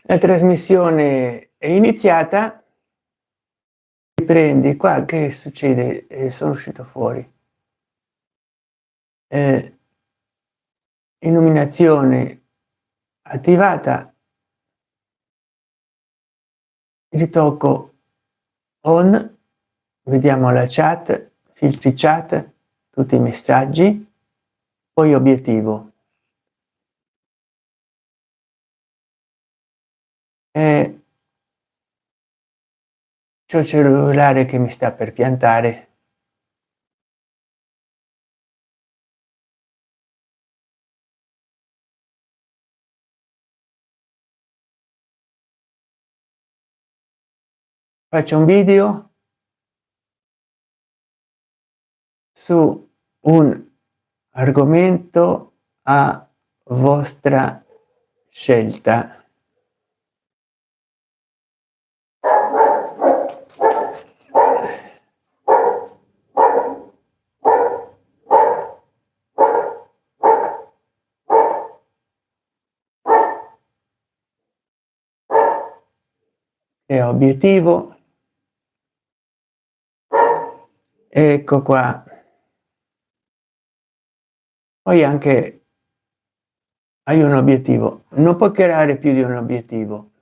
La trasmissione è iniziata. Prendi qua, che succede? Sono uscito fuori. Illuminazione attivata, ritocco on, vediamo la chat, filtri chat, tutti i messaggi, poi obiettivo. C'ho il cellulare che mi sta per piantare. Faccio un video su un argomento a vostra scelta. E obiettivo, ecco qua. Poi anche hai un obiettivo, non puoi creare più di un obiettivo,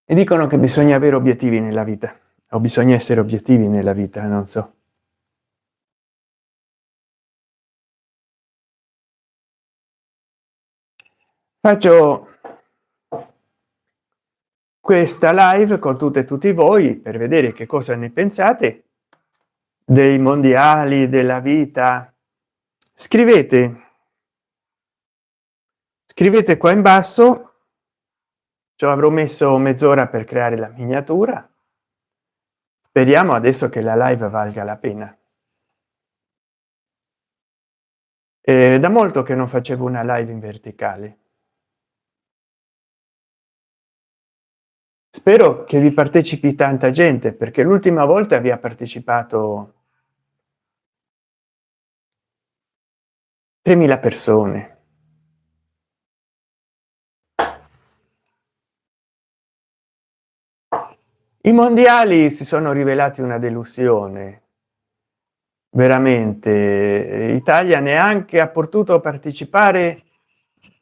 e dicono che bisogna avere obiettivi nella vita, o bisogna essere obiettivi nella vita, non so. Faccio questa live con tutte e tutti voi per vedere che cosa ne pensate dei mondiali, della vita. Scrivete qua in basso. Ci avrò messo mezz'ora per creare la miniatura. Speriamo adesso che la live valga la pena. Da molto che non facevo una live in verticale. Spero che vi partecipi tanta gente, perché l'ultima volta vi ha partecipato 3.000 persone. I mondiali si sono rivelati una delusione, veramente. Italia neanche ha potuto partecipare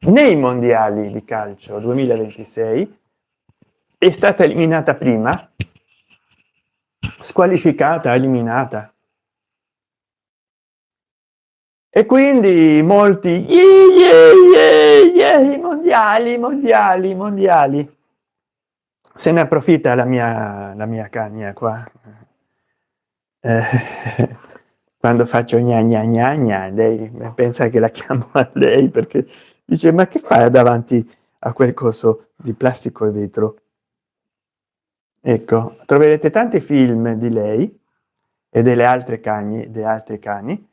nei mondiali di calcio 2026, è stata eliminata prima, squalificata, eliminata, e quindi molti mondiali se ne approfitta la mia cagna qua. Quando faccio gna gna gna gna, lei pensa che la chiamo a lei, perché dice: ma che fai davanti a quel coso di plastico e vetro? Ecco, troverete tanti film di lei e delle altre cani, degli altri cani,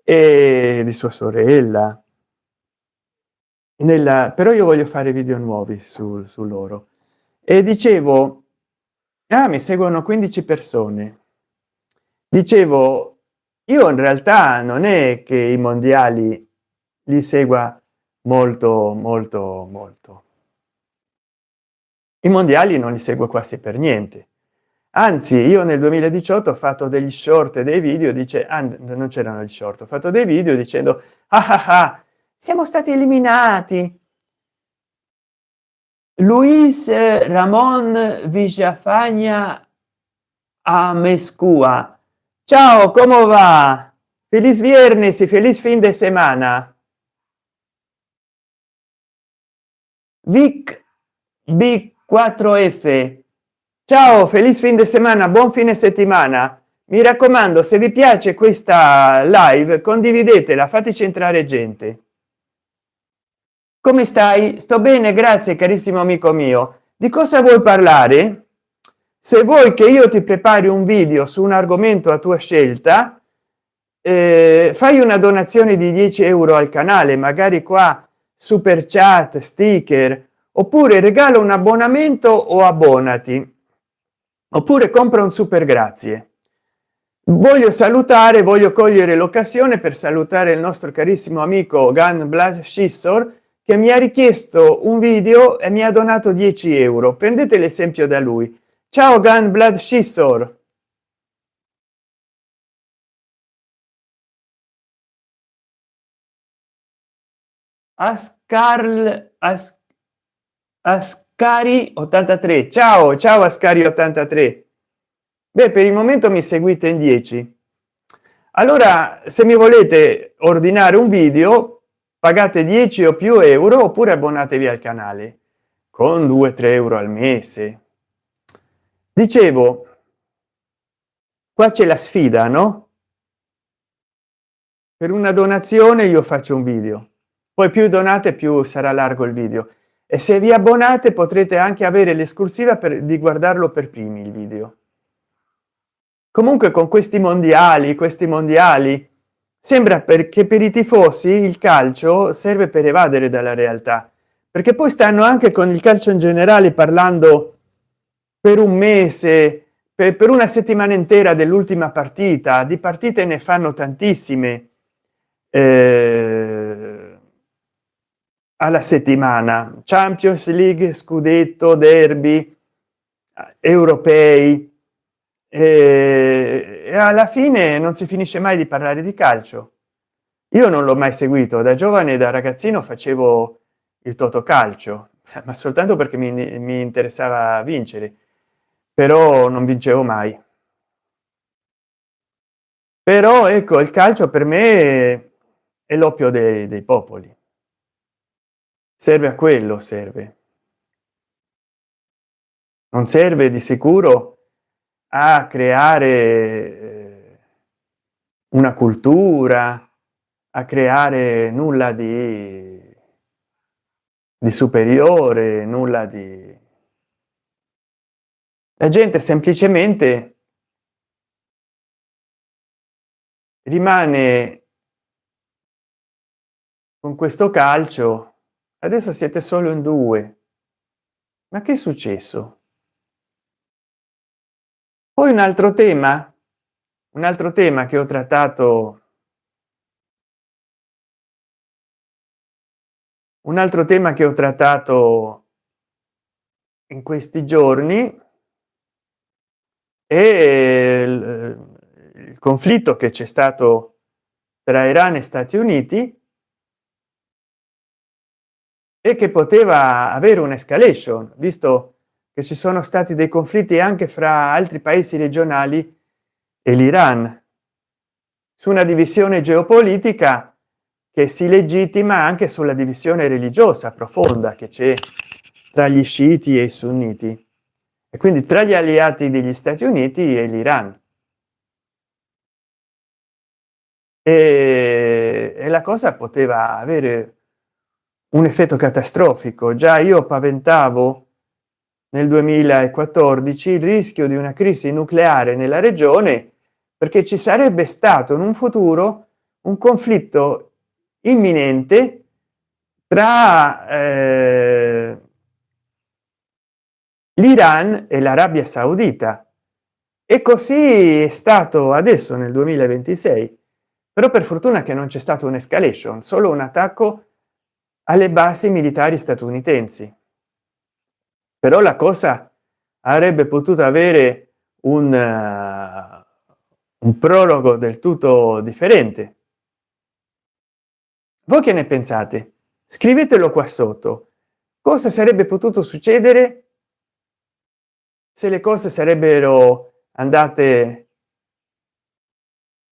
e di sua sorella però io voglio fare video nuovi su loro. E dicevo, mi seguono 15 persone. Dicevo, io in realtà non è che i mondiali li segua molto. I mondiali non li seguo quasi per niente, anzi io nel 2018 ho fatto degli short e dei video, non c'erano gli short, ho fatto dei video dicendo: siamo stati eliminati, Luis Ramón Villafaña a Mescua, ciao, come va? Feliz viernes y feliz fin de semana. Vic B4F, ciao, feliz fin de semana, buon fine settimana. Mi raccomando, se vi piace questa live condividetela, fateci entrare gente. Come stai? Sto bene, grazie carissimo amico mio. Di cosa vuoi parlare? Se vuoi che io ti prepari un video su un argomento a tua scelta, fai una donazione di 10 euro al canale, magari qua super chat, sticker, oppure regala un abbonamento o abbonati, oppure compra un super grazie. Voglio cogliere l'occasione per salutare il nostro carissimo amico Gan Black Scissor, che mi ha richiesto un video e mi ha donato 10 euro. Prendete l'esempio da lui. Ciao Gunblood Scissor. Ascari 83. Ciao, ciao Ascari 83. Beh, per il momento mi seguite in 10. Allora, se mi volete ordinare un video, pagate 10 o più euro oppure abbonatevi al canale con 2-3 euro al mese. Dicevo, qua c'è la sfida, no? Per una donazione io faccio un video, poi più donate più sarà largo il video, e se vi abbonate potrete anche avere l'esclusiva di guardarlo per primi il video. Comunque con questi mondiali sembra perché per i tifosi il calcio serve per evadere dalla realtà, perché poi stanno anche con il calcio in generale parlando per un mese, per una settimana intera dell'ultima partita. Di partite ne fanno tantissime alla settimana: Champions League, scudetto, derby, europei, e alla fine non si finisce mai di parlare di calcio. Io non l'ho mai seguito da giovane, da ragazzino facevo il totocalcio, ma soltanto perché mi interessava vincere, però non vincevo mai. Però ecco, il calcio per me è l'oppio dei popoli, serve a quello, serve, non serve di sicuro a creare una cultura, a creare nulla di superiore, nulla di... La gente semplicemente rimane con questo calcio. Adesso siete solo in due, ma che è successo? Poi un altro tema che ho trattato, un altro tema che ho trattato in questi giorni è il conflitto che c'è stato tra Iran e Stati Uniti e che poteva avere un'escalation, visto che ci sono stati dei conflitti anche fra altri paesi regionali e l'Iran, su una divisione geopolitica che si legittima anche sulla divisione religiosa profonda che c'è tra gli sciiti e i sunniti, e quindi tra gli alleati degli Stati Uniti e l'Iran. E la cosa poteva avere un effetto catastrofico. Già io paventavo nel 2014 il rischio di una crisi nucleare nella regione, perché ci sarebbe stato in un futuro un conflitto imminente tra l'Iran e l'Arabia Saudita, e così è stato adesso nel 2026. Però per fortuna che non c'è stato un'escalation, solo un attacco alle basi militari statunitensi. Però la cosa avrebbe potuto avere un prologo del tutto differente. Voi che ne pensate? Scrivetelo qua sotto. Cosa sarebbe potuto succedere se le cose sarebbero andate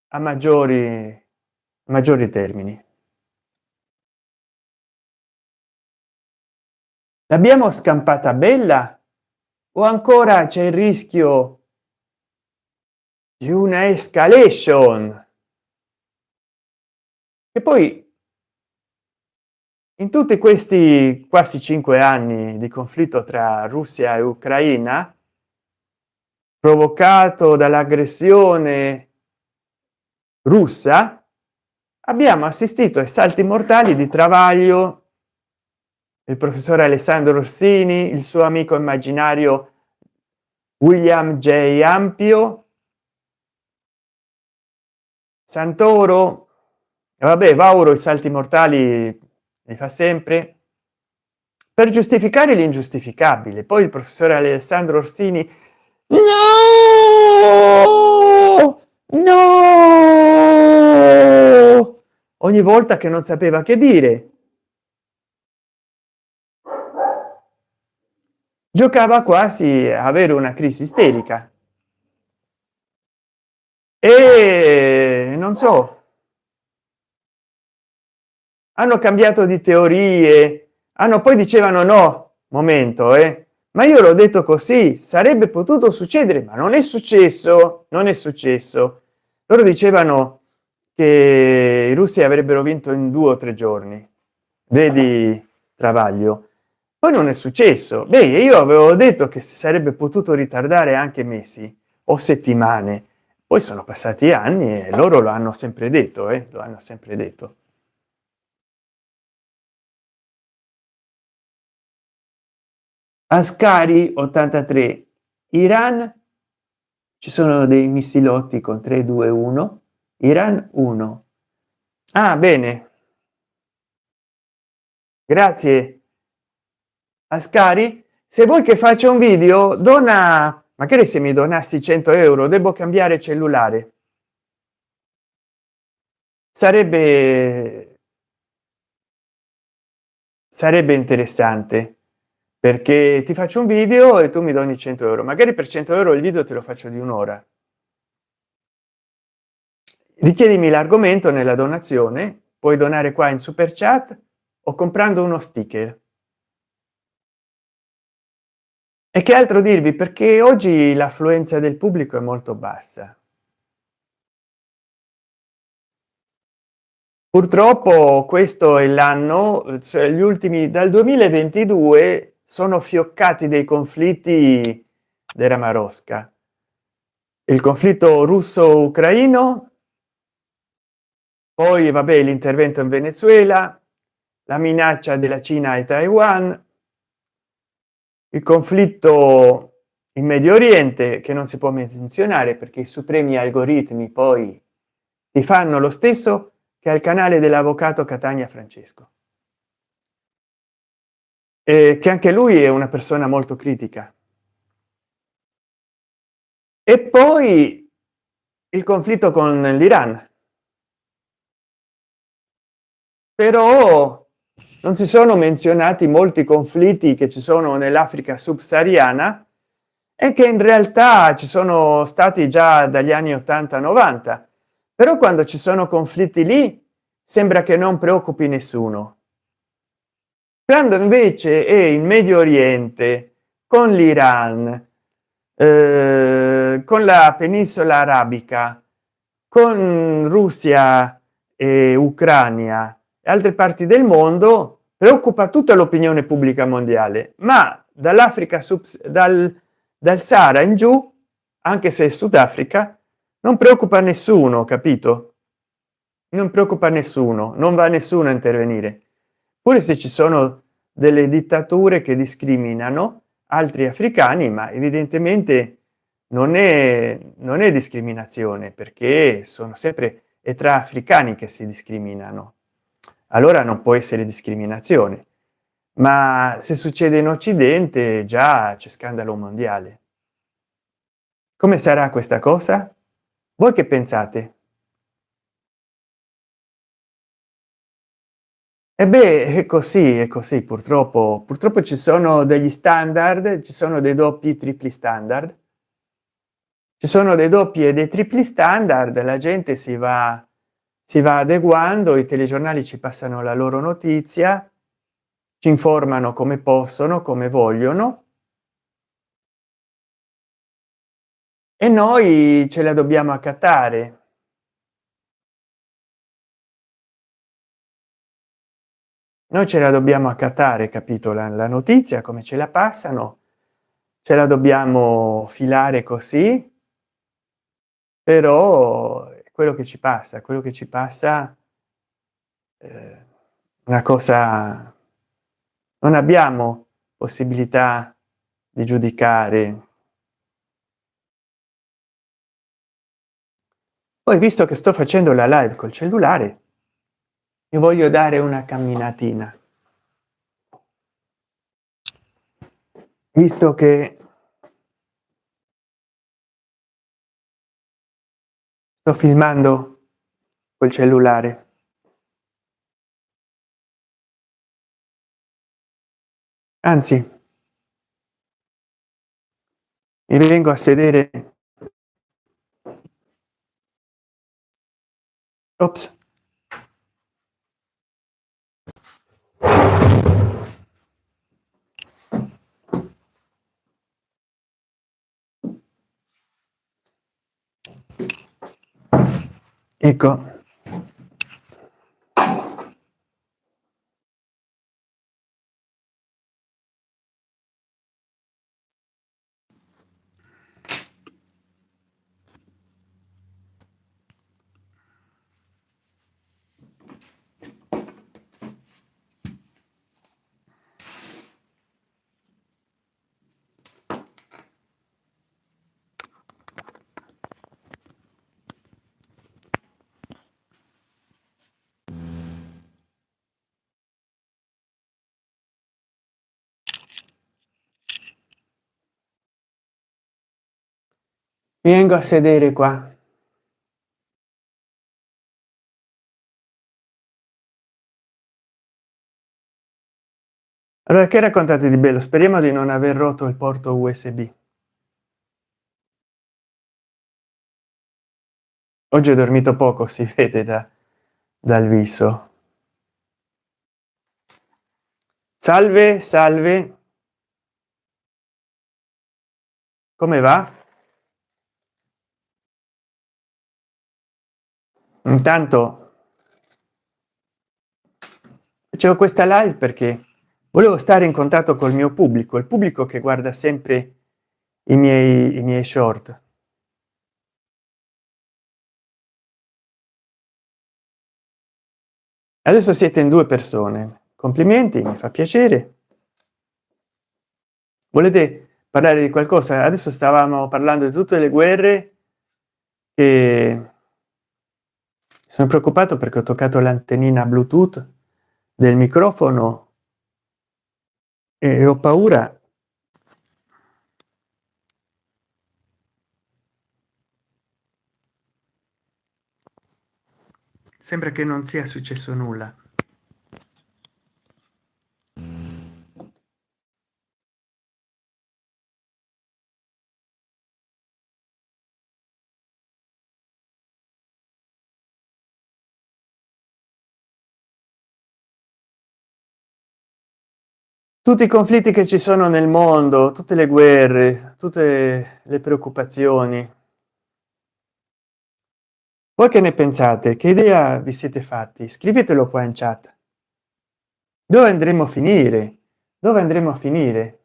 a maggiori termini? L'abbiamo scampata bella o ancora c'è il rischio di una escalation? E poi in tutti questi quasi 5 anni di conflitto tra Russia e Ucraina, provocato dall'aggressione russa, abbiamo assistito ai salti mortali di Travaglio, il professore Alessandro Rossini, il suo amico immaginario William J. Ampio, Santoro, e vabbè, Vauro i salti mortali li fa sempre, per giustificare l'ingiustificabile. Poi il professore Alessandro Orsini: no, no, ogni volta che non sapeva che dire, giocava quasi a avere una crisi isterica. E non so, hanno cambiato di teorie, hanno poi dicevano no, momento, ma io l'ho detto così, sarebbe potuto succedere, ma non è successo, non è successo. Loro dicevano che i russi avrebbero vinto in 2 o 3 giorni, vedi Travaglio. Poi non è successo. Beh, io avevo detto che si sarebbe potuto ritardare anche mesi o settimane, poi sono passati anni e loro lo hanno sempre detto, lo hanno sempre detto. Ascari 83, Iran, ci sono dei missilotti con 321, Iran 1. Ah, bene, grazie Ascari. Se vuoi che faccia un video, dona, magari se mi donassi 100 euro, devo cambiare cellulare, sarebbe interessante, perché ti faccio un video e tu mi doni 100 euro, magari per 100 euro il video te lo faccio di un'ora. Richiedimi l'argomento nella donazione, puoi donare qua in super chat o comprando uno sticker. E che altro dirvi, perché oggi l'affluenza del pubblico è molto bassa. Purtroppo questo è l'anno, cioè gli ultimi, dal 2022 sono fioccati dei conflitti della Marosca, il conflitto russo-ucraino, poi vabbè l'intervento in Venezuela, la minaccia della Cina e Taiwan, il conflitto in Medio Oriente, che non si può menzionare perché i supremi algoritmi poi ti fanno lo stesso che al canale dell'avvocato Catania Francesco, che anche lui è una persona molto critica. E poi il conflitto con l'Iran, però non si sono menzionati molti conflitti che ci sono nell'Africa subsahariana e che in realtà ci sono stati già dagli anni 80 90, però quando ci sono conflitti lì sembra che non preoccupi nessuno, quando invece è in Medio Oriente con l'Iran, con la penisola arabica, con Russia e Ucraina e altre parti del mondo, preoccupa tutta l'opinione pubblica mondiale, ma dall'Africa dal Sahara in giù, anche se è Sudafrica, non preoccupa nessuno, capito? Non preoccupa nessuno, non va nessuno a intervenire, pure se ci sono delle dittature che discriminano altri africani, ma evidentemente non è discriminazione, perché sono sempre è tra africani che si discriminano, allora non può essere discriminazione. Ma se succede in Occidente già c'è scandalo mondiale. Come sarà questa cosa? Voi che pensate? E beh, è così, purtroppo, purtroppo ci sono degli standard, ci sono dei doppi tripli standard, ci sono dei doppi e dei tripli standard, la gente si va adeguando, i telegiornali ci passano la loro notizia, ci informano come possono, come vogliono, e noi ce la dobbiamo accattare. Noi ce la dobbiamo accattare, capito? La notizia come ce la passano, ce la dobbiamo filare così, però è quello che ci passa, quello che ci passa, una cosa, non abbiamo possibilità di giudicare. Poi, visto che sto facendo la live col cellulare, mi voglio dare una camminatina. visto che sto filmando col cellulare, anzi mi vengo a sedere. Ops. Ecco, mi vengo a sedere qua. Allora, che raccontate di bello? Speriamo di non aver rotto il porto USB. Oggi ho dormito poco, si vede dal viso. Salve, salve. Come va? Intanto facevo questa live perché volevo stare in contatto col mio pubblico, il pubblico che guarda sempre i miei short. Adesso siete in 2 persone, complimenti, mi fa piacere. Volete parlare di qualcosa? Adesso stavamo parlando di tutte le guerre che sono preoccupato perché ho toccato l'antennina Bluetooth del microfono e ho paura. Sembra che non sia successo nulla. Tutti i conflitti che ci sono nel mondo, tutte le guerre, tutte le preoccupazioni. Voi che ne pensate? Che idea vi siete fatti? Scrivetelo qua in chat. Dove andremo a finire? Dove andremo a finire?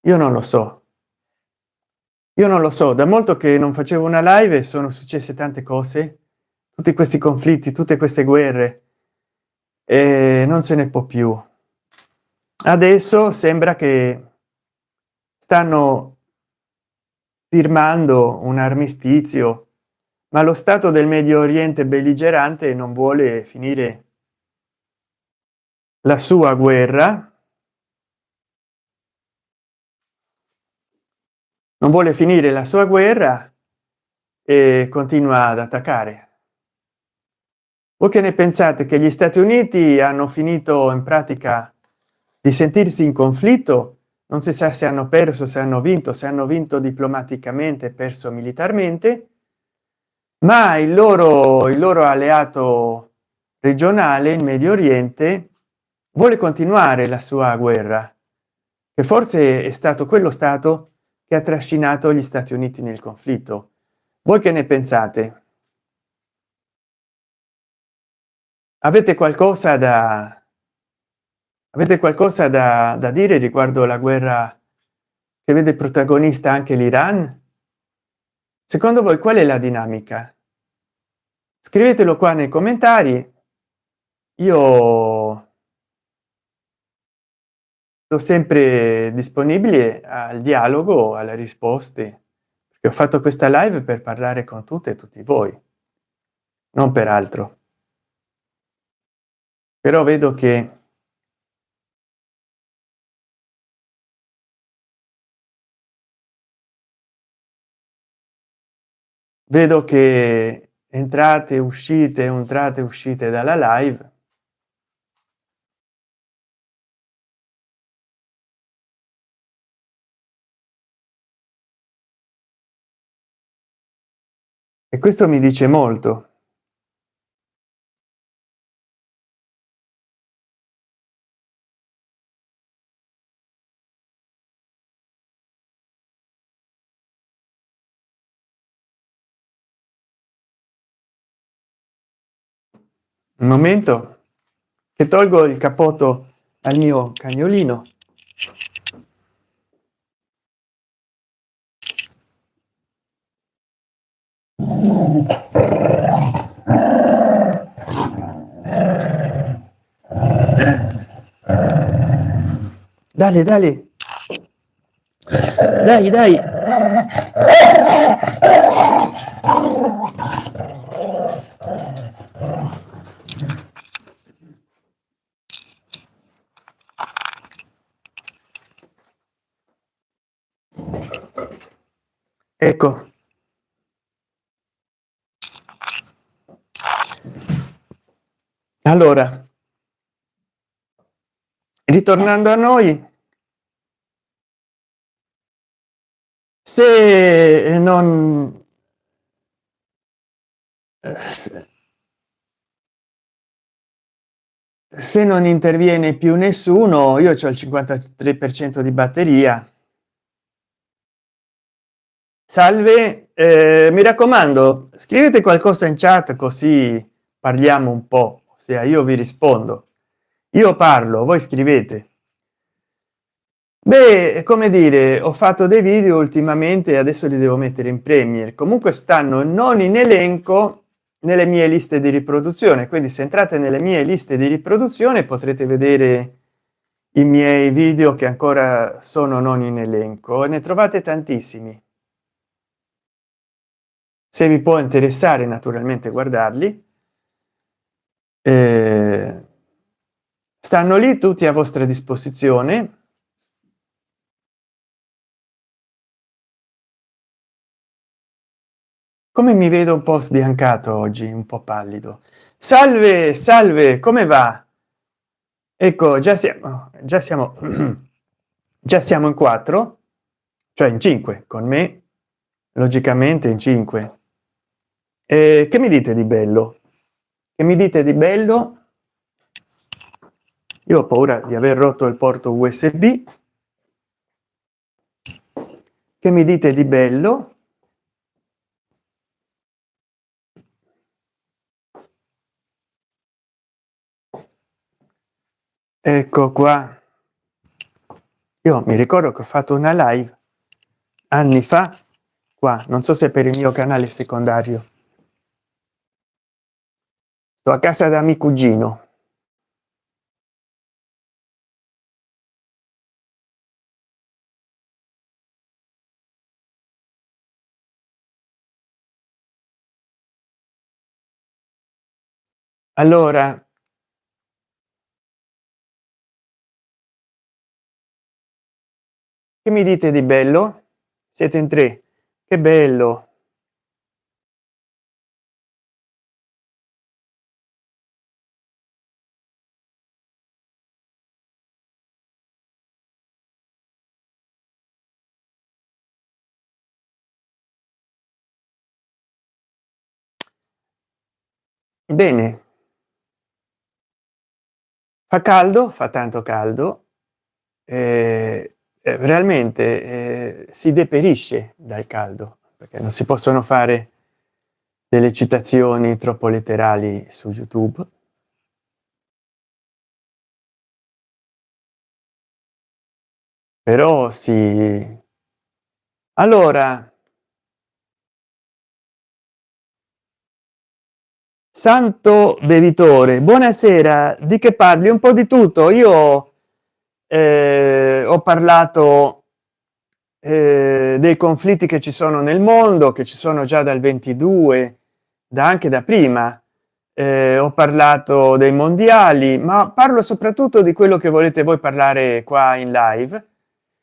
Io non lo so. Io non lo so, da molto che non facevo una live e sono successe tante cose, tutti questi conflitti, tutte queste guerre, e non se ne può più. Adesso sembra che stanno firmando un armistizio, ma lo stato del Medio Oriente belligerante non vuole finire la sua guerra, non vuole finire la sua guerra e continua ad attaccare. Voi che ne pensate? Che gli Stati Uniti hanno finito in pratica di sentirsi in conflitto? Non si sa se hanno perso, se hanno vinto diplomaticamente, perso militarmente, ma il loro alleato regionale in Medio Oriente vuole continuare la sua guerra, che forse è stato quello stato che ha trascinato gli Stati Uniti nel conflitto. Voi che ne pensate? Avete qualcosa da dire riguardo la guerra che vede protagonista anche l'Iran? Secondo voi qual è la dinamica? Scrivetelo qua nei commentari. Io sto sempre disponibile al dialogo, alle risposte, perché ho fatto questa live per parlare con tutte e tutti voi, non per altro. Però vedo che vedo che entrate uscite dalla live. E questo mi dice molto. Un momento che tolgo il cappotto al mio cagnolino. Dale, dale. Dai, dai. Ecco. Allora, ritornando a noi, se non se non interviene più nessuno, io c'ho il 53% di batteria. Salve, mi raccomando, scrivete qualcosa in chat così parliamo un po', ossia io vi rispondo, io parlo, voi scrivete. Beh, come dire, ho fatto dei video ultimamente e adesso li devo mettere in Premiere, comunque stanno non in elenco nelle mie liste di riproduzione, quindi se entrate nelle mie liste di riproduzione potrete vedere i miei video che ancora sono non in elenco, ne trovate tantissimi. Se vi può interessare naturalmente guardarli, stanno lì tutti a vostra disposizione. Come mi vedo un po' sbiancato oggi, un po' pallido. Salve, salve, come va? Ecco, già siamo già siamo in 4, cioè in 5 con me, logicamente in 5. Che mi dite di bello? Che mi dite di bello? Io ho paura di aver rotto il porto USB. Che mi dite di bello? Ecco qua. Io mi ricordo che ho fatto una live anni fa qua, non so se per il mio canale secondario. Sto a casa da mio cugino. Allora, che mi dite di bello? Siete in 3, che bello. Bene, fa caldo, fa tanto caldo, realmente si deperisce dal caldo perché non si possono fare delle citazioni troppo letterali su YouTube. Però sì. Allora, santo bevitore, buonasera, di che parli? Un po' di tutto. Io ho parlato dei conflitti che ci sono nel mondo, che ci sono già dal 22, da anche da prima. Ho parlato dei mondiali, ma parlo soprattutto di quello che volete voi parlare qua in live.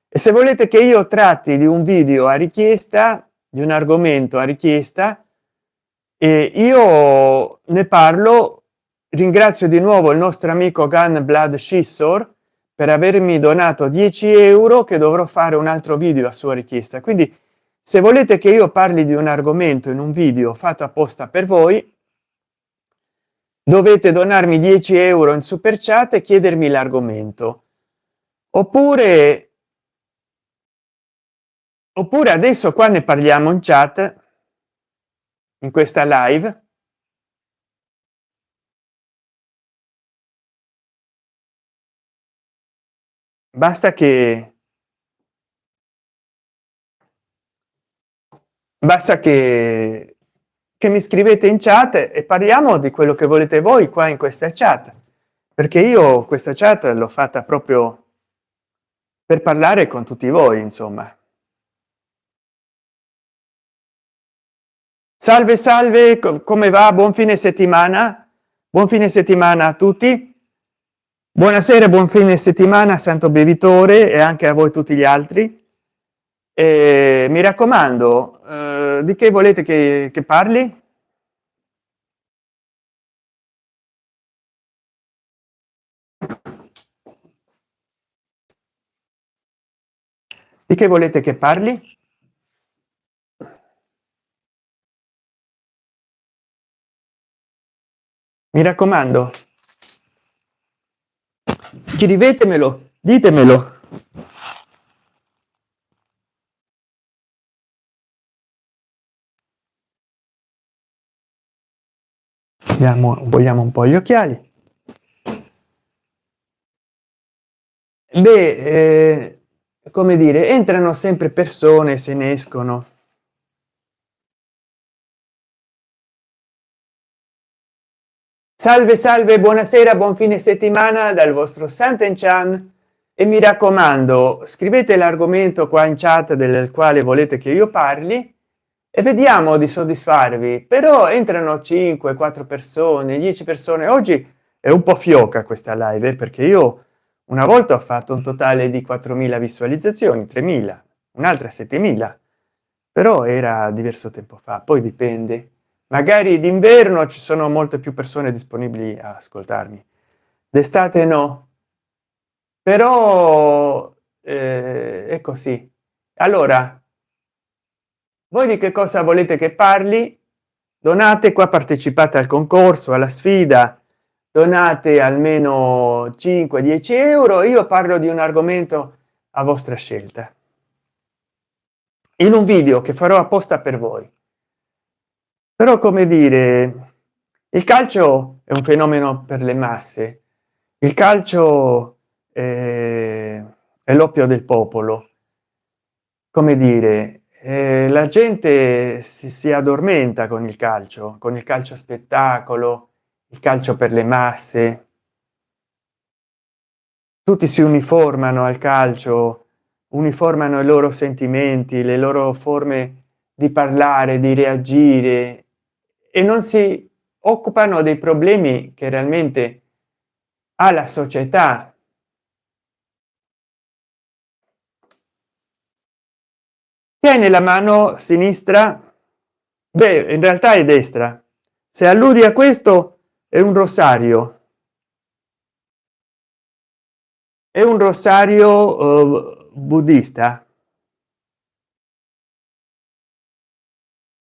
E se volete che io tratti di un video a richiesta, di un argomento a richiesta, e io ne parlo. Ringrazio di nuovo il nostro amico Gun Blood Scissor per avermi donato 10 € che dovrò fare un altro video a sua richiesta. Quindi se volete che io parli di un argomento in un video fatto apposta per voi, dovete donarmi 10 € in super chat e chiedermi l'argomento, oppure adesso qua ne parliamo in chat in questa live. Basta che mi scrivete in chat e parliamo di quello che volete voi qua in questa chat, perché io questa chat l'ho fatta proprio per parlare con tutti voi, insomma. Salve salve, come va? Buon fine settimana, buon fine settimana a tutti. Buonasera, buon fine settimana, santo bevitore, e anche a voi tutti gli altri. E mi raccomando, di che volete che parli? Di che volete che parli? Mi raccomando, scrivetemelo, ditemelo. Vogliamo un po' gli occhiali. Beh, come dire, entrano sempre persone, se ne escono. Salve salve, buonasera, buon fine settimana dal vostro Santen Chan, e mi raccomando, scrivete l'argomento qua in chat del quale volete che io parli e vediamo di soddisfarvi. Però entrano 5 4 persone, 10 persone. Oggi è un po' fioca questa live, perché io una volta ho fatto un totale di 4.000 visualizzazioni, 3.000, un'altra 7.000, però era diverso tempo fa. Poi dipende, magari d'inverno ci sono molte più persone disponibili a ascoltarmi, d'estate no, però è così. Allora, voi di che cosa volete che parli? Donate qua, partecipate al concorso, alla sfida, donate almeno 5-10 €. Io parlo di un argomento a vostra scelta in un video che farò apposta per voi. Però, come dire, il calcio è un fenomeno per le masse, il calcio è l'oppio del popolo. Come dire, la gente si addormenta con il calcio spettacolo, il calcio per le masse. Tutti si uniformano al calcio, uniformano i loro sentimenti, le loro forme di parlare, di reagire, e non si occupano dei problemi che realmente ha la società. Che hai nella mano sinistra? Beh, in realtà è destra. Se alludi a questo, è un rosario, buddista.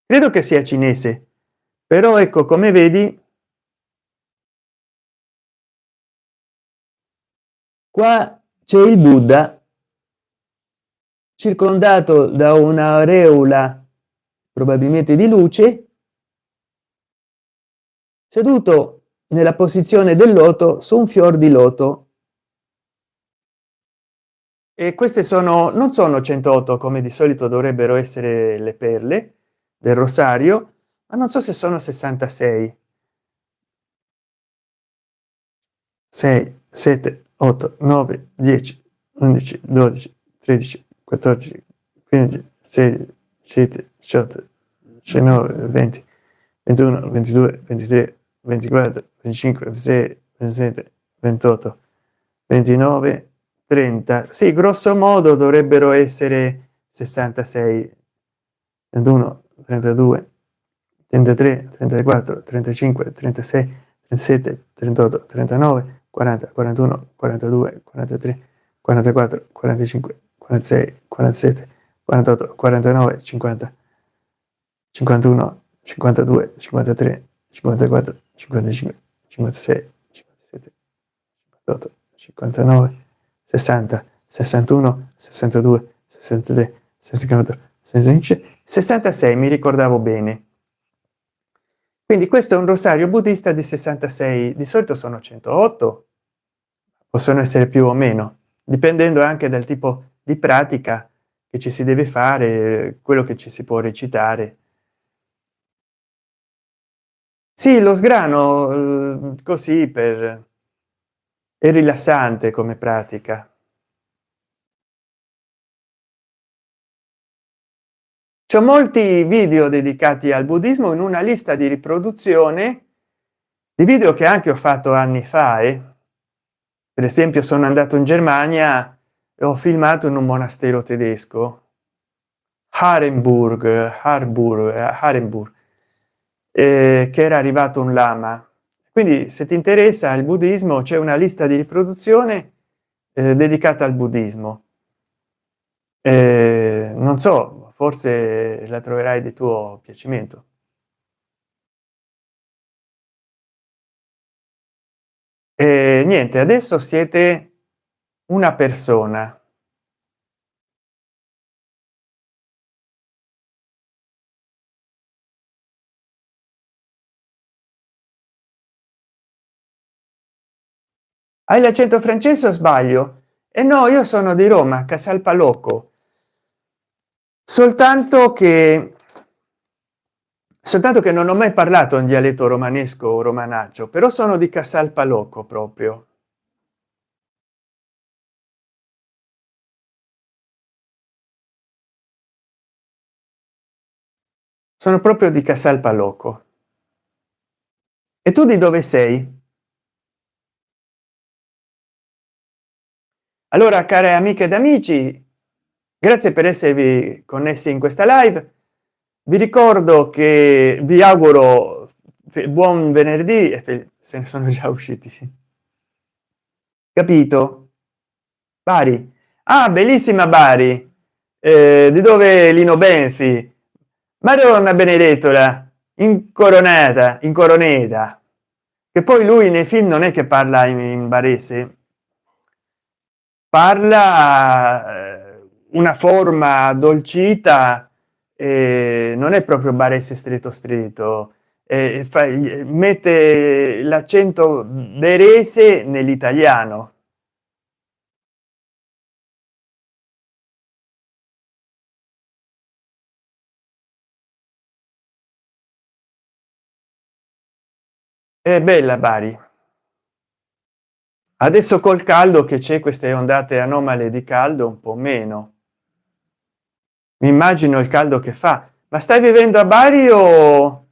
Credo che sia cinese, però ecco, come vedi, qua c'è il Buddha circondato da un'aureola probabilmente di luce, seduto nella posizione del loto su un fior di loto. E queste non sono 108 come di solito dovrebbero essere le perle del rosario, ma non so se sono 66. 6 7 8 9 10 11 12 13 14 15 16 17 18 19 20 21 22 23 24 25 26 27 28 29 30. Sì, grosso modo dovrebbero essere 66, 21, 32, 33, 34, 35, 36, 37, 38, 39, 40, 41, 42, 43, 44, 45, 46, 47, 48, 49, 50, 51, 52, 53, 54, 55, 56, 57, 58, 59, 60, 61, 62, 63, 64, 65, 66, mi ricordavo bene. Quindi questo è un rosario buddista di 66, di solito sono 108, possono essere più o meno, dipendendo anche dal tipo di pratica che ci si deve fare, quello che ci si può recitare. Sì, lo sgrano così per è rilassante come pratica. C'ho molti video dedicati al buddismo in una lista di riproduzione di video che anche ho fatto anni fa, per esempio sono andato in Germania e ho filmato in un monastero tedesco, Harenburg, che era arrivato un lama. Quindi se ti interessa il buddismo c'è una lista di riproduzione dedicata al buddismo. Non so, forse la troverai di tuo piacimento. E niente, adesso siete una persona. Hai l'accento francese o sbaglio? E no, io sono di Roma, Casalpalocco, soltanto che non ho mai parlato in dialetto romanesco o romanaccio, però sono di Casalpalocco proprio. Sono proprio di Casalpalocco. E tu di dove sei? Allora, care amiche ed amici, grazie per esservi connessi in questa live. Vi ricordo che vi auguro buon venerdì e se ne sono già usciti, capito? Bari, ah, bellissima Bari, di dove Lino Benfi, Madonna Benedettola, incoroneta, che poi lui nei film non è che parla in barese, parla una forma addolcita, non è proprio barese stretto, mette l'accento berese nell'italiano. È bella Bari. Adesso col caldo che c'è, queste ondate anomale di caldo, un po' meno. Mi immagino il caldo che fa. Ma stai vivendo a Bari o...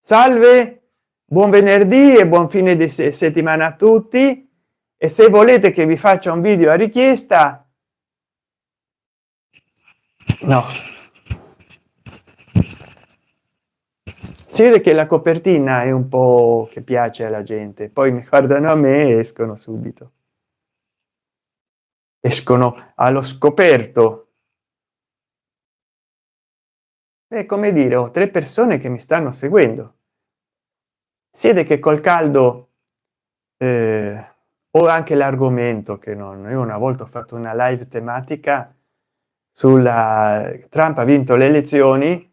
Salve, buon venerdì e buon fine di settimana a tutti, e se volete che vi faccia un video a richiesta, no, si vede che la copertina è un po' che piace alla gente, poi mi guardano a me e escono subito, escono allo scoperto. È come dire, ho 3 persone che mi stanno seguendo. Si vede che col caldo o anche l'argomento che non, io una volta ho fatto una live tematica sulla Trump ha vinto le elezioni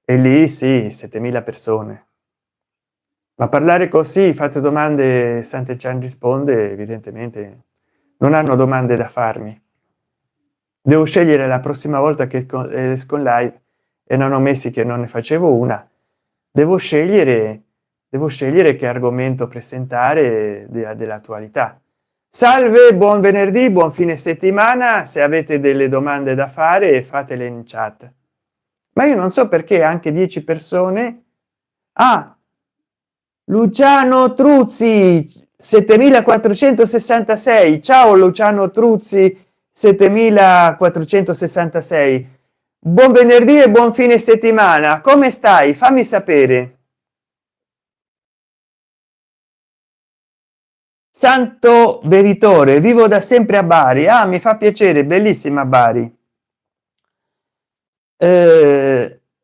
e lì sì, 7000 persone, ma parlare così, fate domande, Sant'Echan risponde, evidentemente non hanno domande da farmi. Devo scegliere la prossima volta che esco in live, e non ho mesi che non ne facevo una, devo scegliere che argomento presentare dell'attualità. Salve, buon venerdì, buon fine settimana. Se avete delle domande da fare fatele in chat, ma io non so perché anche 10 persone. Ah, Luciano Truzzi 7466, ciao Luciano Truzzi 7466, buon venerdì e buon fine settimana. Come stai? Fammi sapere. Santo Bevitore, vivo da sempre a Bari. Ah, mi fa piacere, bellissima Bari.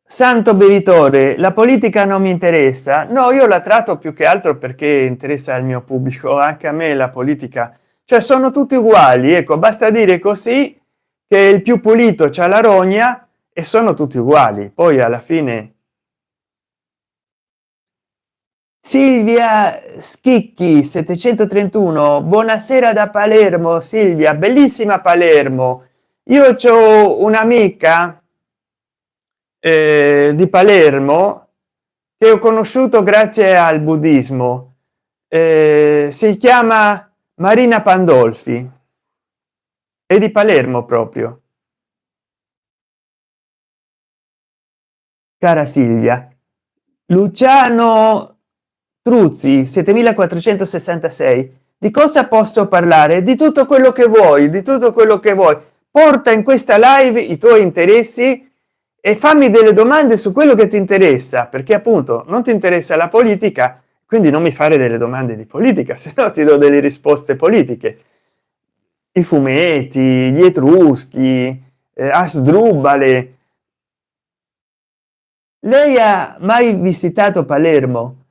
Santo Bevitore, la politica non mi interessa. No, io la tratto più che altro perché interessa al mio pubblico, anche a me la politica, cioè sono tutti uguali, ecco, basta dire così che il più pulito c'ha la rogna e sono tutti uguali, poi alla fine. Silvia Schicchi 731, buonasera da Palermo. Silvia, bellissima Palermo. Io ho un'amica di Palermo che ho conosciuto grazie al buddismo, si chiama Marina Pandolfi, è di Palermo proprio. Cara Silvia, Luciano Truzzi 7466, di cosa posso parlare? Di tutto quello che vuoi, di tutto quello che vuoi. Porta in questa live i tuoi interessi e fammi delle domande su quello che ti interessa, perché appunto non ti interessa la politica, quindi non mi fare delle domande di politica, se no ti do delle risposte politiche. I fumetti, gli etruschi, Asdrubale. Lei ha mai visitato Palermo?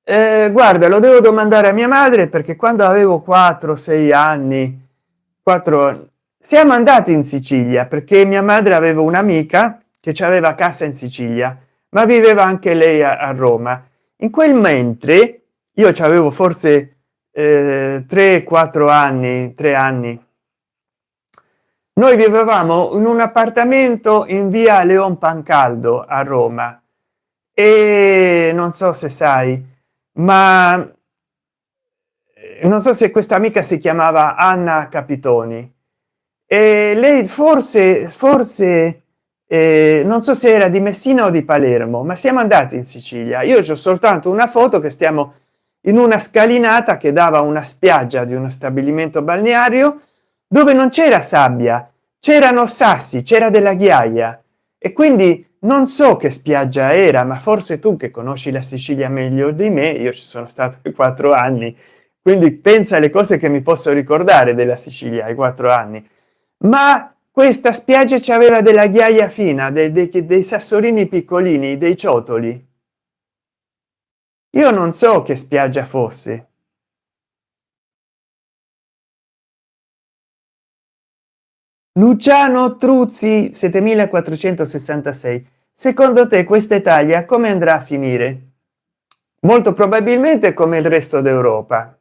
Guarda, lo devo domandare a mia madre perché quando avevo 4-6 anni, 4, siamo andati in Sicilia perché mia madre aveva un'amica che aveva casa in Sicilia, ma viveva anche lei a Roma. In quel mentre io avevo forse 3-4 anni, 3 anni, noi vivevamo in un appartamento in via Leon Pancaldo a Roma e non so se sai, ma non so se questa amica si chiamava Anna Capitoni e lei forse non so se era di Messina o di Palermo, ma siamo andati in Sicilia. Io c'ho soltanto una foto che stiamo in una scalinata che dava una spiaggia di uno stabilimento balneario dove non c'era sabbia, c'erano sassi, c'era della ghiaia e quindi non so che spiaggia era, ma forse tu che conosci la Sicilia meglio di me, io ci sono stato 4 anni, quindi pensa alle cose che mi posso ricordare della Sicilia ai 4 anni. Ma questa spiaggia ci aveva della ghiaia fina, dei sassolini piccolini, dei ciotoli. Io non so che spiaggia fosse. Luciano Truzzi 7466, secondo te questa Italia come andrà a finire? Molto probabilmente come il resto d'Europa,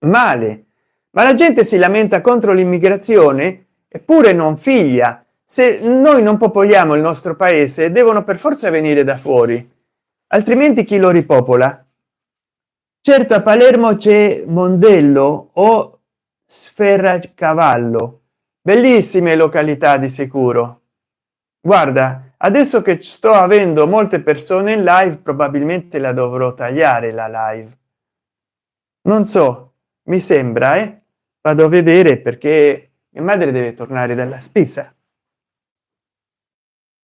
male. Ma la gente si lamenta contro l'immigrazione eppure non figlia. Se noi non popoliamo il nostro paese devono per forza venire da fuori, altrimenti chi lo ripopola? Certo, a Palermo c'è Mondello o Sferracavallo, bellissime località di sicuro. Guarda, adesso che sto avendo molte persone in live probabilmente la dovrò tagliare la live, non so, mi sembra, vado a vedere perché mia madre deve tornare dalla spesa,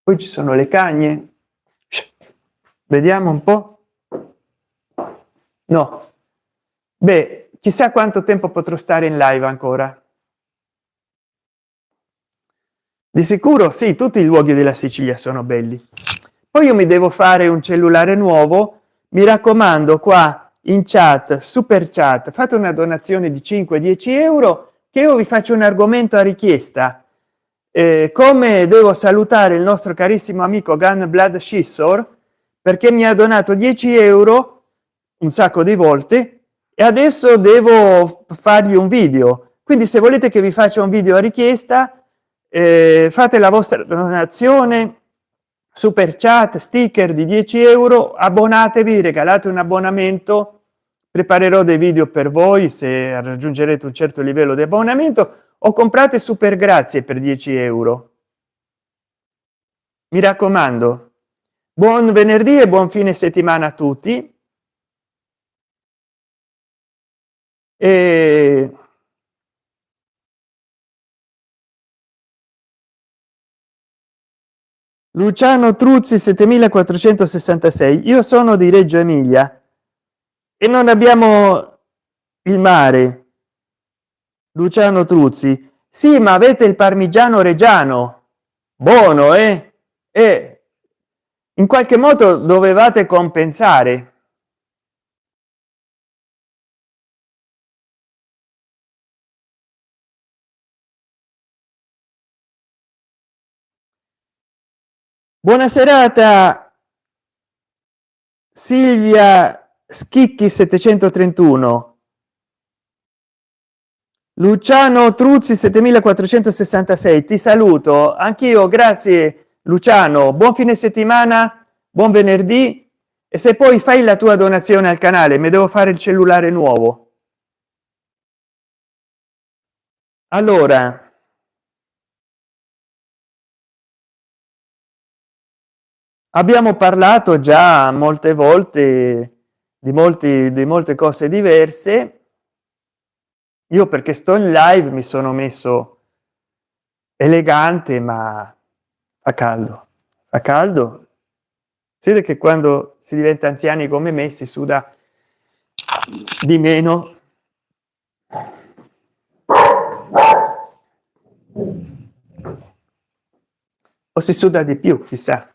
poi ci sono le cagne. Vediamo un po'. No, beh, chissà quanto tempo potrò stare in live ancora. Di sicuro sì, tutti i luoghi della Sicilia sono belli. Poi io mi devo fare un cellulare nuovo, mi raccomando, qua in chat, super chat, fate una donazione di 5-10 euro che io vi faccio un argomento a richiesta. Come devo salutare il nostro carissimo amico Gun Blood Scissor perché mi ha donato 10 euro un sacco di volte e adesso devo fargli un video, quindi se volete che vi faccia un video a richiesta, fate la vostra donazione, super chat, sticker di 10 euro, abbonatevi, regalate un abbonamento, preparerò dei video per voi se raggiungerete un certo livello di abbonamento o comprate super grazie per 10 euro. Mi raccomando, buon venerdì e buon fine settimana a tutti e Luciano Truzzi 7466. Io sono di Reggio Emilia e non abbiamo il mare. Luciano Truzzi, sì, ma avete il parmigiano reggiano, buono, e in qualche modo dovevate compensare. Buona serata Silvia Schicchi 731. Luciano Truzzi 7466, ti saluto anch'io, grazie Luciano, buon fine settimana, buon venerdì, e se poi fai la tua donazione al canale mi devo fare il cellulare nuovo. Allora, abbiamo parlato già molte volte di molte cose diverse. Io perché sto in live mi sono messo elegante, ma fa caldo. Si vede che quando si diventa anziani come me si suda di meno. O si suda di più, chissà.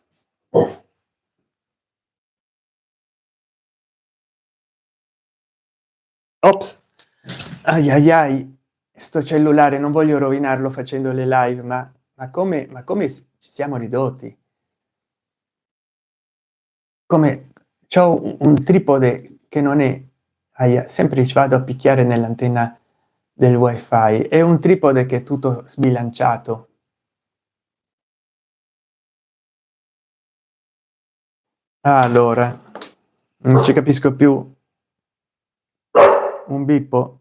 Ops. Ai ai ai, sto cellulare non voglio rovinarlo facendo le live, ma come ci siamo ridotti? Come c'ho un tripode che non è, ahia, sempre ci vado a picchiare nell'antenna del wifi, è un tripode che è tutto sbilanciato. Allora, non ci capisco più un bippo.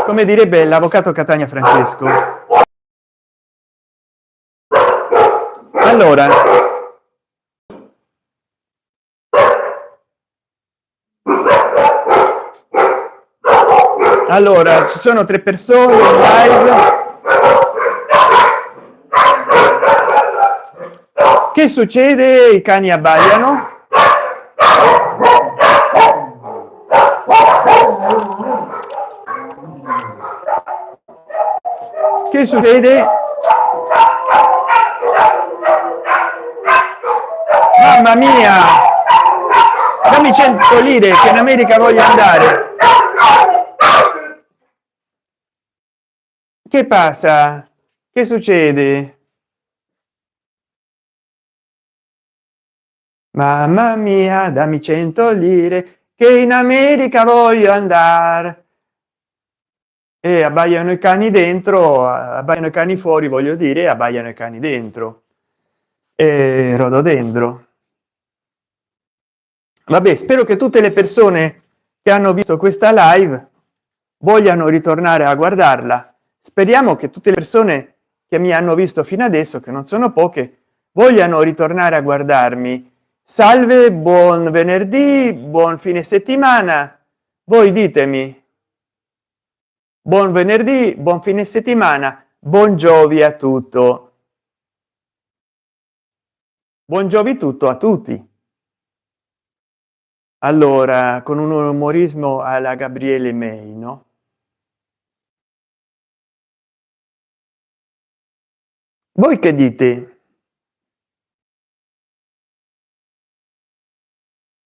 Come direbbe l'avvocato Catania Francesco. Allora ci sono 3 persone in live. Che succede? I cani abbaiano. Che succede? Mamma mia, dammi 100 lire che in America voglio andare. Che passa? Che succede? Mamma mia, dammi 100 lire che in America voglio andare. E abbaiano i cani dentro, abbaiano i cani fuori, voglio dire, abbaiano i cani dentro. E rododendro. Vabbè, spero che tutte le persone che hanno visto questa live vogliano ritornare a guardarla. Speriamo che tutte le persone che mi hanno visto fino adesso, che non sono poche, vogliano ritornare a guardarmi. Salve, buon venerdì, buon fine settimana. Voi ditemi. Buon venerdì, buon fine settimana, buon giovi a tutto. Buon giovi tutto a tutti. Allora, con un umorismo alla Gabriele May, no? Voi che dite?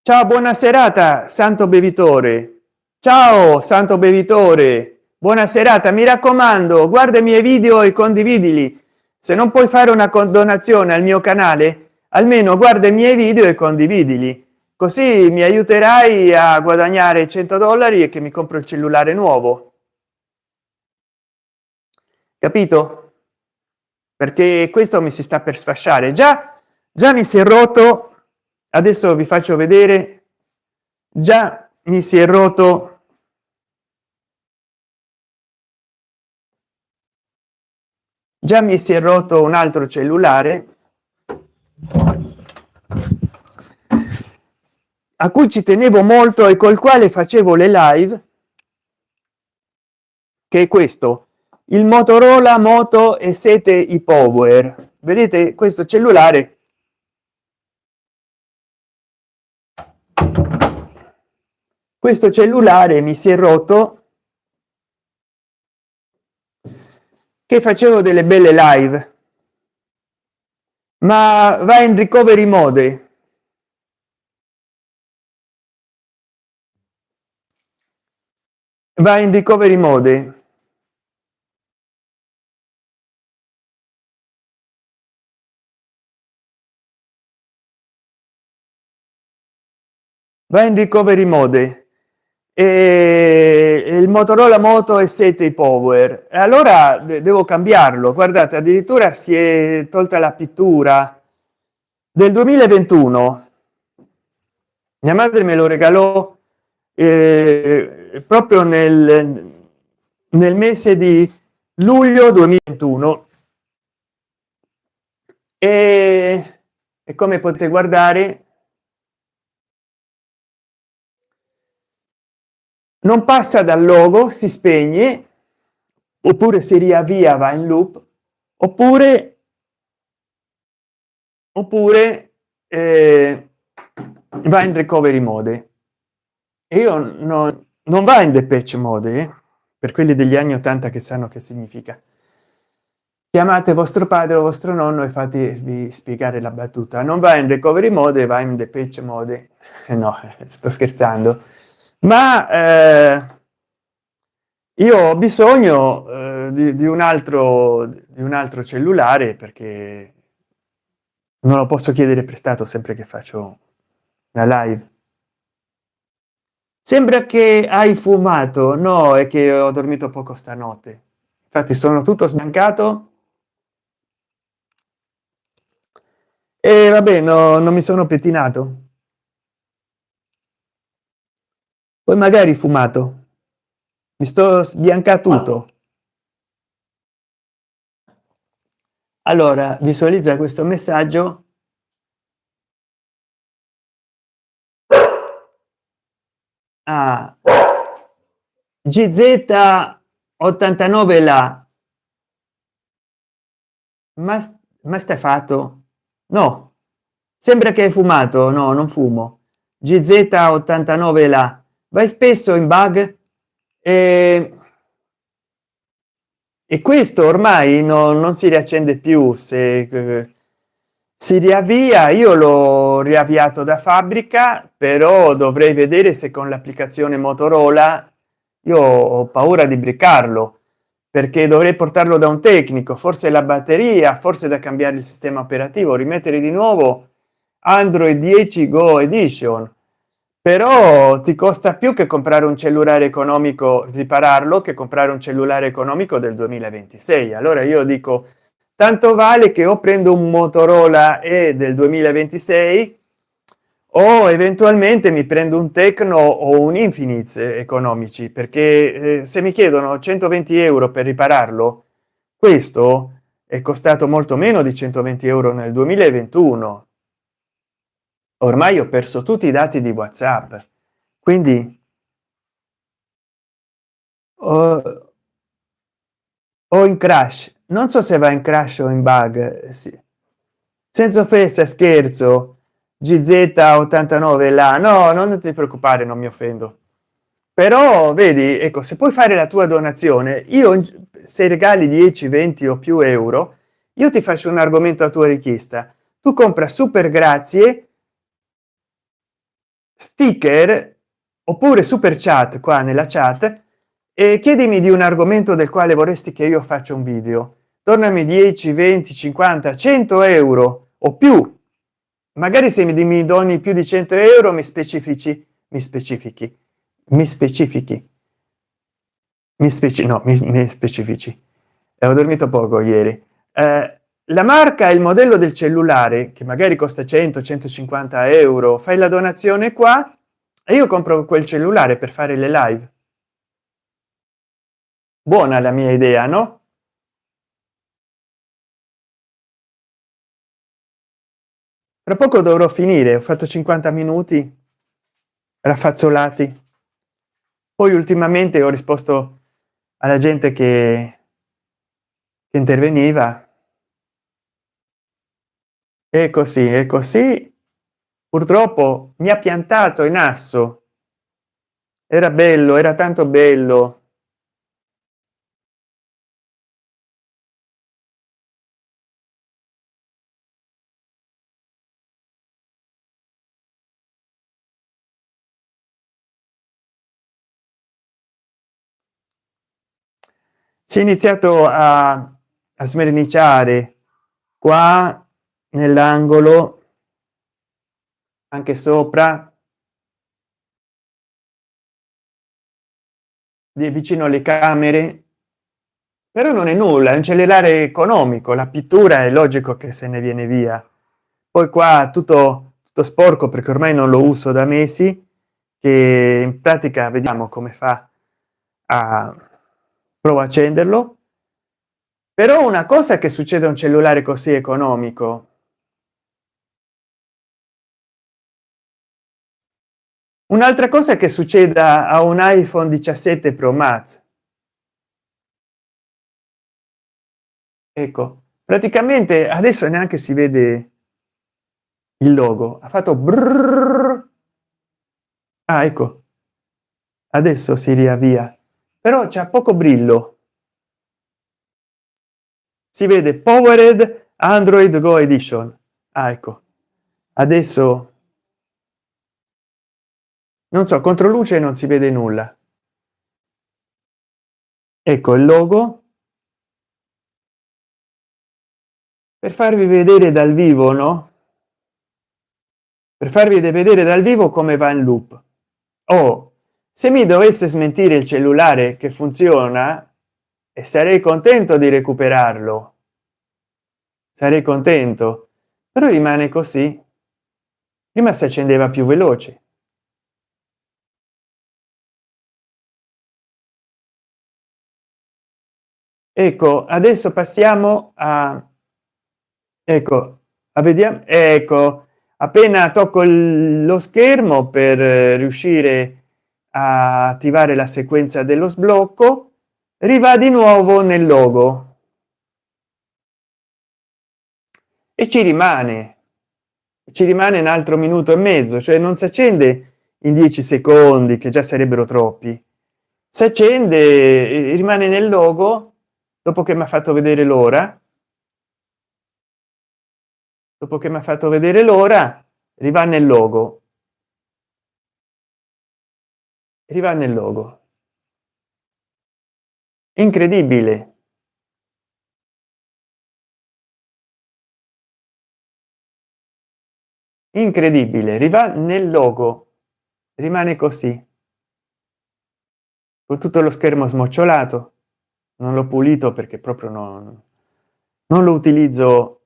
Ciao, buona serata, santo bevitore. Ciao, santo bevitore. Buona serata, mi raccomando, guarda i miei video e condividili. Se non puoi fare una donazione al mio canale, almeno guarda i miei video e condividili. Così mi aiuterai a guadagnare 100 dollari e che mi compro il cellulare nuovo, capito? Perché questo mi si sta per sfasciare. Già mi si è rotto, adesso vi faccio vedere. Già mi si è rotto un altro cellulare a cui ci tenevo molto e col quale facevo le live, che è questo, il Motorola Moto E7 e-Power. Vedete questo cellulare? Questo cellulare mi si è rotto che facevo delle belle live, ma va in recovery mode. Va in recovery mode. Va in recovery mode e il Motorola Moto E7 Power, e allora devo cambiarlo. Guardate, addirittura si è tolta la pittura del 2021. Mia madre me lo regalò proprio nel mese di luglio 2021 e come potete guardare non passa dal logo, si spegne, oppure si riavvia, va in loop, oppure va in recovery mode. E io non va in depeche mode, per quelli degli anni 80 che sanno che significa. Chiamate vostro padre o vostro nonno e fatevi spiegare la battuta. Non va in recovery mode, va in depeche mode. No, sto scherzando, ma io ho bisogno di un altro cellulare, perché non lo posso chiedere prestato sempre che faccio la live. Sembra che hai fumato. No, è che ho dormito poco stanotte, infatti sono tutto sbiancato e vabbè, no, non mi sono pettinato, poi magari fumato, mi sto sbiancatuto. Allora visualizza questo messaggio. Ah, gz 89 là, ma stai fatto? No, sembra che hai fumato. No, non fumo. gz 89 là, vai spesso in bug e questo ormai non si riaccende più. Se si riavvia, io l'ho riavviato da fabbrica, però dovrei vedere se con l'applicazione Motorola, io ho paura di briccarlo, perché dovrei portarlo da un tecnico, forse la batteria, forse da cambiare il sistema operativo, rimettere di nuovo Android 10 Go Edition. Però ti costa più che comprare un cellulare economico, ripararlo, che comprare un cellulare economico del 2026. Allora io dico, tanto vale che o prendo un Motorola E del 2026 o eventualmente mi prendo un Tecno o un Infinix economici, perché se mi chiedono 120 euro per ripararlo, questo è costato molto meno di 120 euro nel 2021. Ormai ho perso tutti i dati di WhatsApp, quindi o in crash. Non so se va in crash o in bug. Sì. Senza offesa, scherzo. gz 89 là, no, non ti preoccupare, non mi offendo. Però vedi, ecco, se puoi fare la tua donazione, io se regali 10 20 o più euro, io ti faccio un argomento a tua richiesta. Tu compra super grazie, sticker oppure super chat qua nella chat e chiedimi di un argomento del quale vorresti che io faccia un video. Tornami 10 20 50 100 euro o più, magari se mi doni più di 100 euro mi specifici, mi specifichi, mi specifichi, mi specifici. Ho dormito poco ieri. La marca e il modello del cellulare, che magari costa 100 150 euro, fai la donazione qua e io compro quel cellulare per fare le live. Buona la mia idea, no? Tra poco dovrò finire, ho fatto 50 minuti raffazzolati, poi ultimamente ho risposto alla gente che interveniva. E così purtroppo mi ha piantato in asso. Era bello, era tanto bello. Si è iniziato a smerniciare qua nell'angolo, anche sopra, di vicino alle camere, però non è nulla, è un cellulare economico, la pittura è logico che se ne viene via. Poi qua tutto sporco perché ormai non lo uso da mesi, che in pratica vediamo come fa a provo a accenderlo. Però una cosa che succede a un cellulare così economico, un'altra cosa che succeda a un iPhone 17 Pro Max. Ecco, praticamente adesso neanche si vede il logo, ha fatto brrr. Ah, ecco, adesso si riavvia, però c'è poco brillo. Si vede powered Android Go Edition. Ah, ecco, adesso non so, contro luce non si vede nulla. Ecco il logo per farvi vedere dal vivo, no? Per farvi vedere dal vivo come va in loop. Oh, se mi dovesse smentire il cellulare che funziona, e sarei contento di recuperarlo, sarei contento, però rimane così. Prima si accendeva più veloce. Ecco, adesso passiamo a, ecco, a vediamo, ecco, appena tocco lo schermo per riuscire a attivare la sequenza dello sblocco, riva di nuovo nel logo e ci rimane un altro minuto e mezzo, cioè non si accende in 10 secondi che già sarebbero troppi. Si accende, rimane nel logo dopo che mi ha fatto vedere l'ora, dopo che mi ha fatto vedere l'ora, riva nel logo, riva nel logo. Incredibile. Incredibile, riva nel logo, rimane così con tutto lo schermo smocciolato. Non l'ho pulito perché proprio non lo utilizzo,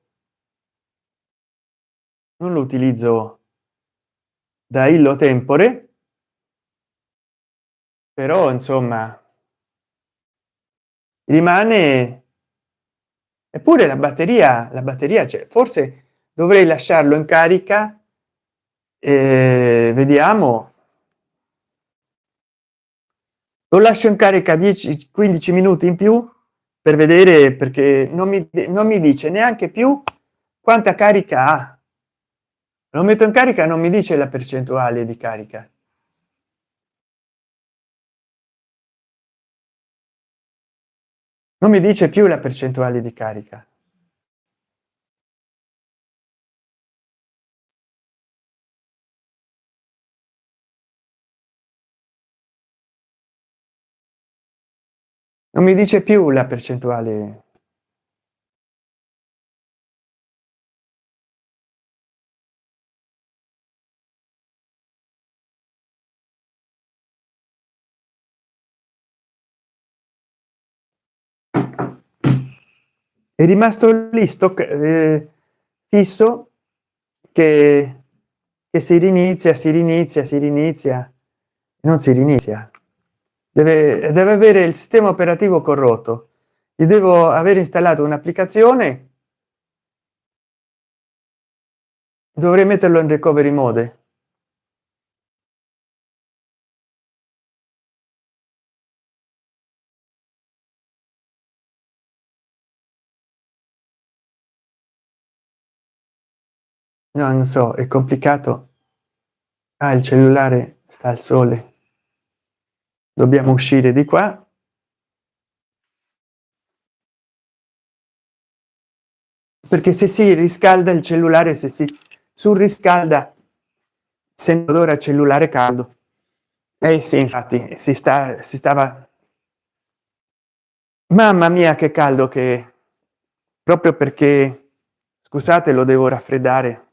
non lo utilizzo da illo tempore, però insomma rimane. Eppure la batteria c'è, forse dovrei lasciarlo in carica. Vediamo, lo lascio in carica 10-15 minuti in più per vedere, perché non mi dice neanche più quanta carica ha. Lo metto in carica, non mi dice la percentuale di carica, non mi dice più la percentuale di carica. Non mi dice più la percentuale. È rimasto lì fisso, che si rinizia, si rinizia, si rinizia, non si rinizia. Deve avere il sistema operativo corrotto. Gli devo aver installato un'applicazione, dovrei metterlo in recovery mode. No, non so, è complicato. Ah, il cellulare sta al sole, dobbiamo uscire di qua. Perché se si riscalda il cellulare, se si surriscalda, sento odore a cellulare caldo. Eh sì, infatti si stava, mamma mia che caldo che è. Proprio perché, scusate, lo devo raffreddare,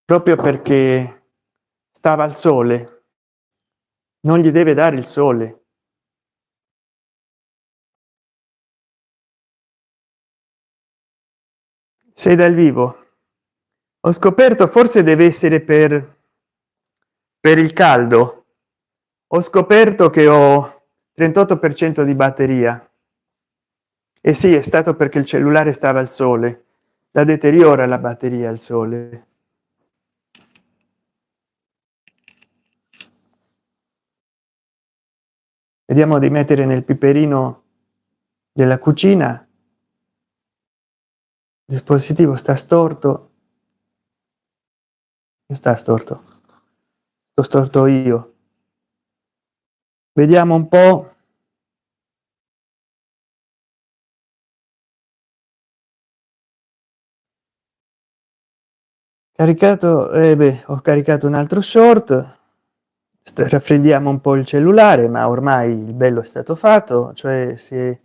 proprio perché stava al sole, non gli deve dare il sole. Sei dal vivo, ho scoperto, forse deve essere per il caldo, ho scoperto che ho 38% di batteria. E sì, è stato perché il cellulare stava al sole, la deteriora la batteria al sole. Vediamo di mettere nel piperino della cucina. Il dispositivo sta storto, sta storto, sto storto io. Vediamo un po'. Caricato, beh, ho caricato un altro short. Raffreddiamo un po' il cellulare, ma ormai il bello è stato fatto, cioè si è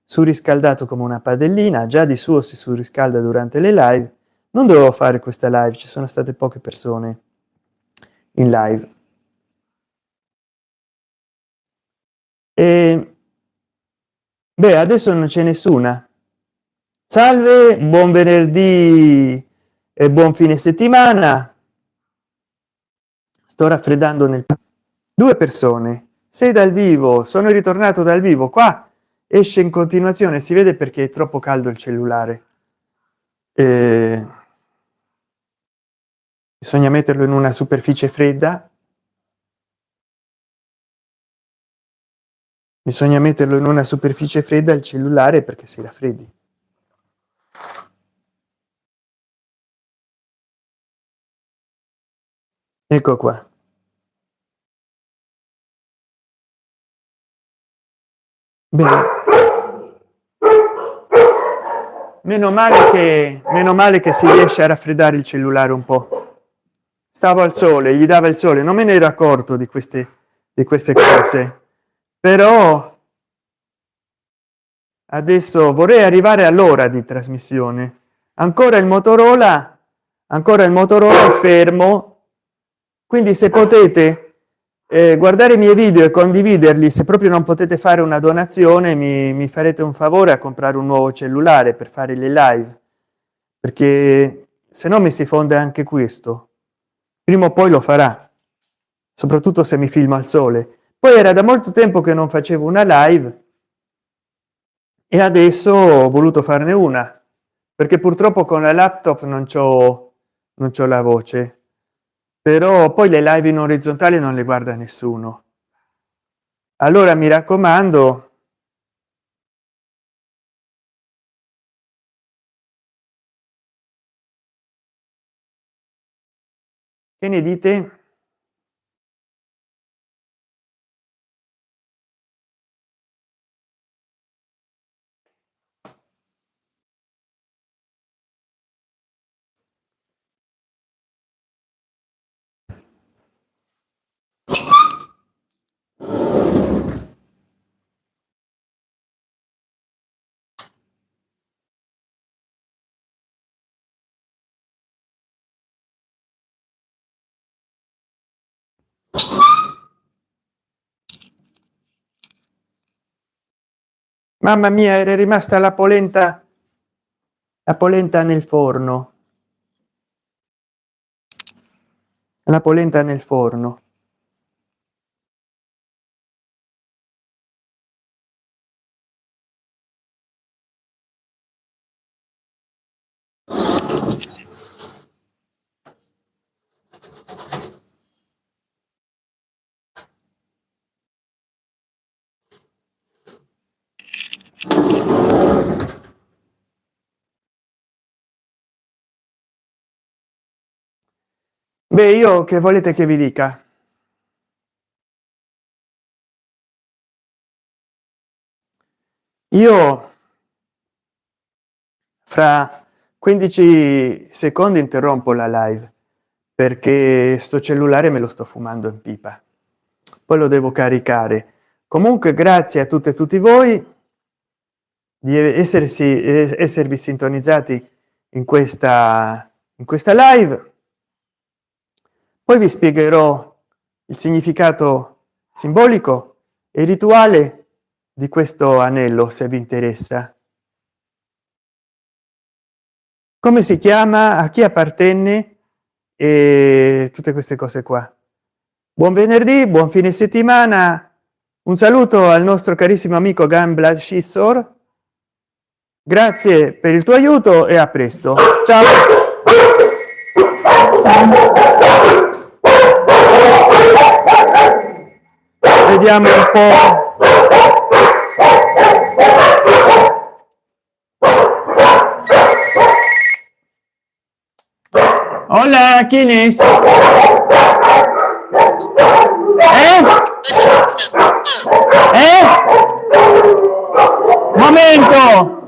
surriscaldato come una padellina. Già di suo si surriscalda durante le live. Non dovevo fare questa live, ci sono state poche persone in live. E beh, adesso non c'è nessuna. Salve, buon venerdì e buon fine settimana. Sto raffreddando nel due persone. Sei dal vivo, sono ritornato dal vivo. Qua esce in continuazione, si vede perché è troppo caldo il cellulare. Bisogna metterlo in una superficie fredda, bisogna metterlo in una superficie fredda il cellulare perché si raffreddi. Ecco qua. Bene, meno male che si riesce a raffreddare il cellulare un po'. Stavo al sole, gli dava il sole, non me ne ero accorto di queste cose, però adesso vorrei arrivare all'ora di trasmissione. Ancora il Motorola, ancora il Motorola è fermo, quindi se potete guardare i miei video e condividerli, se proprio non potete fare una donazione, mi farete un favore a comprare un nuovo cellulare per fare le live, perché se no mi si fonde anche questo. Prima o poi lo farà, soprattutto se mi filma al sole. Poi era da molto tempo che non facevo una live e adesso ho voluto farne una, perché purtroppo con la laptop non c'ho la voce, però poi le live in orizzontale non le guarda nessuno. Allora mi raccomando, che ne dite? Mamma mia, era rimasta la polenta nel forno, la polenta nel forno. Beh, io che volete che vi dica? Io fra 15 secondi interrompo la live perché sto cellulare me lo sto fumando in pipa, poi lo devo caricare. Comunque grazie a tutte e tutti voi di esservi sintonizzati in questa live. Poi vi spiegherò il significato simbolico e rituale di questo anello, se vi interessa, come si chiama, a chi appartenne e tutte queste cose qua. Buon venerdì, buon fine settimana, un saluto al nostro carissimo amico Gamblad Scissor, grazie per il tuo aiuto e a presto, ciao. Vediamo un po'. Hola, ¿quién es? Momento.